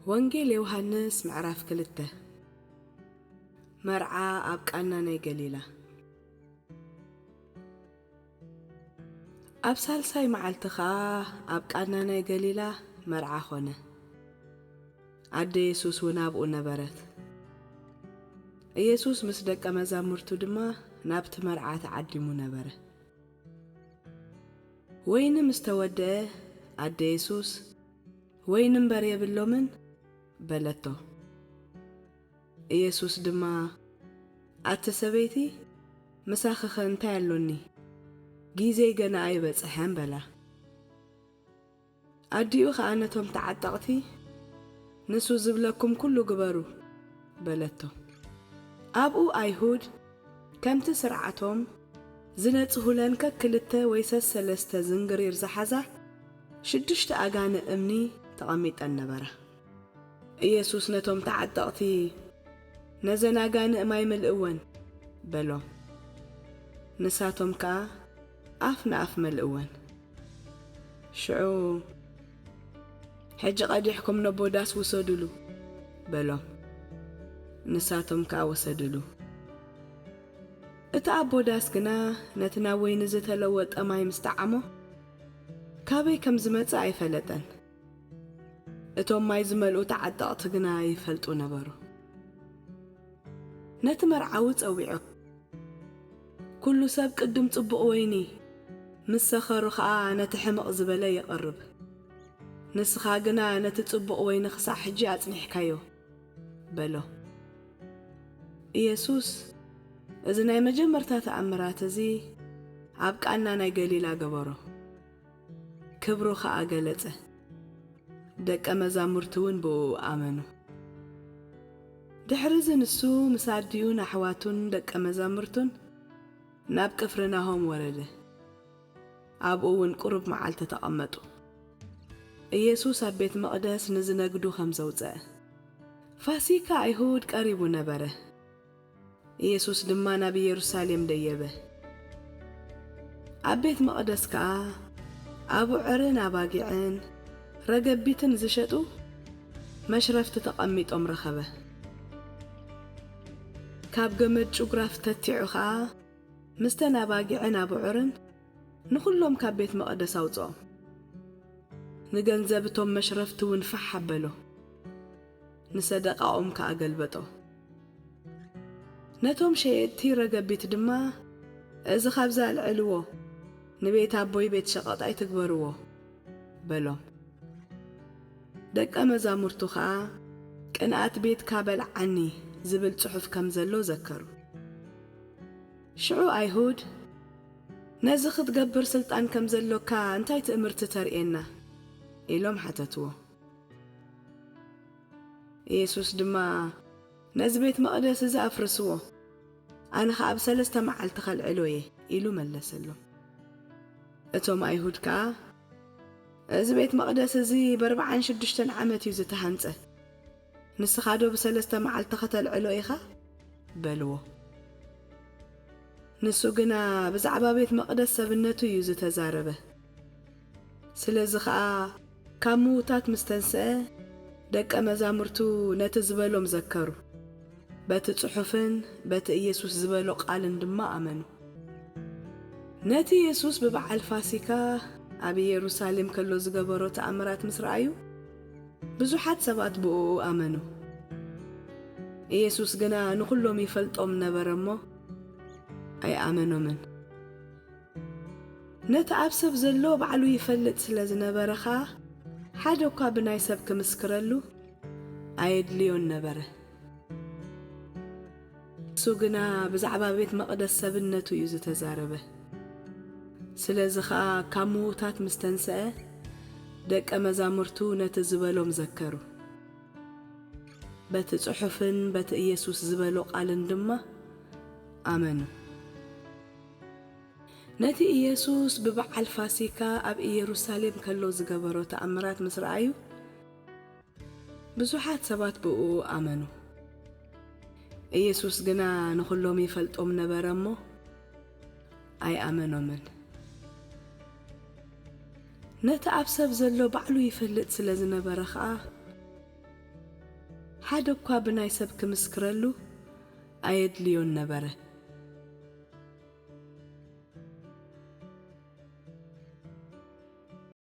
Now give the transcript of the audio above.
ወንጌል ዮሐንስ ምዕራፍ 2 መርዓ ኣብ ቃና ናይ ገሊላ ኣብ ሳልሳይ መዓልቲ ኣብ ቃና ናይ ገሊላ መርዓ ኾነ። ኣደ ኢየሱስ እውን ኣብኡ ነበረት። ኢየሱስ ምስ ደቀ መዛሙርቱ ድማ ናብቲ መርዓ ተዓዲሙ ነበረ። ወይኒ ምስ ተወድአ ኣደ ኢየሱስ ወይኒ እምበር የብሎምን በለቶ። ኢየሱስ ድማ ኣቲ ሰበይቲ ምሳኽኸ እንታይ ኣሎኒ ጊዜይ ገና ኣይበጽሐን በላ። ኣዲኡ ኸዓ ነቶም ተዓጠቕቲ ንሱ ዝብለኩም ኩሉ ግበሩ በለቶ። ኣብኡ ኣይሁድ ከምቲ ስርዓቶም ዝነጽሁለን ከክልተ ወይ ሰለስተ ዝንግሪር ዝሓዛ 6 ኣጋነ እምኒ ተቐሚጠን ነበራ። ኢየሱስ ነቶም ተዓጠቕቲ ነዘን ኣጋነ ማይ መልእወን በሎም። ንሳቶም ከኣ ኣፍ ንኣፍ መልእወን። ሽዑ ሕጂ ቀዲሕኩም ነቦ ዳስ ውሰድሉ በሎም። ንሳቶም ከኣ ወሰድሉ። እቲ ኣቦ ዳስ ግና ነቲ ናብ ወይኒ ዝተለወጠ ማይ ምስ ጣዓሞ ካበይ ከም ዝመጽእ ኣይፈለጠን። እቶም ማይ ዝመልኡ ተዓጠቕቲ ግና ይፈልጡ ነበሩ። ነቲ መርዓዊ ጸዊዑ ኩሉ ሰብ ቅድም ጽቡቕ ወይኒ ምስ ሰኸሩ ኸዓ ነቲ ሕምቕ ዝበለ የቐርብ። ንስኻ ግና ነቲ ጽቡቕ ወይኒ ክሳዕ ሕጂ ኣጽኒሕካዮ በሎ። ኢየሱስ እዚ ናይ መጀመርታ ተኣምራት እዚ ኣብ ቃና ናይ ገሊላ ገበሮ። ክብሩ ኸዓ ገለጸ። ደቀ መዛሙርቱ እውን ብኡ ኣመኑ። ድሕሪ እዚ ንሱ ምስ ኣዲኡን ኣሕዋቱን ደቀ መዛሙርቱን ናብ ቅፍርናሆም ወረደ። ኣብኡ እውን ቁሩብ መዓልቲ ተቐመጡ። ኢየሱስ ኣብ ቤት መቕደስ ንዝነግዱ ከም ዘውፅአ ፋሲካ ኣይሁድ ቀሪቡ ነበረ። ኢየሱስ ድማ ናብ ኢየሩሳሌም ደየበ። ኣብ ቤት መቕደስ ከኣ ኣቡዕርን ኣባጊዕን ረገቢትን ዝሸጡ መሽረፍቲ ተቐሚጦም ረኸበ። ካብ ገመድ ጭጉራፍ ተቲዑ ኸኣ ምስተን ኣባጊዕን ኣቡዕርን ንኹሎም ካብ ቤት መቕደስ ኣውፅኦም። ንገንዘብ እቶም መሽረፍቲ እውን ፋሕ ኣበሎ። ንሰደቃኦም ከኣ ገልበጦ። ነቶም ሸየጥቲ ረገቢት ድማ እዚ ካብዛ ኣልዕልዎ ንቤት ኣቦይ ቤት ሸቐጣይ ትግበርዎ በሎም። ደቀ መዛሙርቱ ኸዓ ቅንኣት ቤት ካበልዓኒ ዝብል ጽሑፍ ከም ዘሎ ዘከሩ። ሽዑ ኣይሁድ ነዚ ክትገብር ስልጣን ከም ዘሎካ እንታይ ትእምርቲ ተርእየና ኢሎም ሓተትዎ። ኢየሱስ ድማ ነዚ ቤት መቕደስ እዚ ኣፍርስዎ ኣነ ኸ ኣብ 3 መዓልቲ ኸልዕሎ እየ ኢሉ መለሰሎም። እቶም ኣይሁድ ከኣ እዚ ቤት መቕደስ እዚ ብ46 ዓመት እዩ ዝተሃንጸ፣ ንስኻ ዶ ብ3 መዓልቲ ኸተልዕሎ ኢኻ በልዎ። ንሱ ግና ብዛዕባ ቤት መቕደስ ሰብነቱ እዩ ዝተዛረበ። ስለዚ ኸኣ ካብ ምዉታት ምስ ተንስአ ደቀ መዛሙርቱ ነቲ ዝበሎም ዘከሩ። በቲ ጽሑፍን በቲ ኢየሱስ ዝበሎ ቃልን ድማ ኣመኑ። ነቲ ኢየሱስ ብበዓል ፋሲካ ኣብ ኢየሩሳሌም ከሎ ዝገበሮ ተኣምራት ምስ ረኣዩ ብዙሓት ሰባት ብኡ ኣመኑ። ኢየሱስ ግና ንኹሎም ይፈልጦም ነበረ እሞ ኣይኣመኖምን። ነቲ ኣብ ሰብ ዘሎ ባዕሉ ይፈልጥ ስለ ዝነበረ ኸኣ ሓደ እኳ ብናይ ሰብ ክምስክረሉ ኣየድልዮን ነበረ። እሱ ግና ብዛዕባ ቤት መቕደስ ሰብነቱ እዩ ዝተዛረበ። ስለዚ ኸኣ ካብ ምዉታት ምስ ተንስአ ደቀ መዛሙርቱ ነቲ ዝበሎም ዘከሩ። በቲ ጽሑፍን በቲ ኢየሱስ ዝበሎ ቃልን ድማ ኣመኑ። ነቲ ኢየሱስ ብበዓል ፋሲካ ኣብ ኢየሩሳሌም ከሎ ዝገበሮ ተኣምራት ምስ ረኣዩ ብዙሓት ሰባት ብኡ ኣመኑ። ኢየሱስ ግና ንኹሎም ይፈልጦም ነበረ እሞ ኣይኣመኖምን። ነቲ ኣብ ሰብ ዘሎ ባዕሉ ይፈልጥ ስለ ዝነበረ ኸኣ ሓደ እኳ ብናይ ሰብ ክምስክረሉ ኣየድልዮን ነበረ።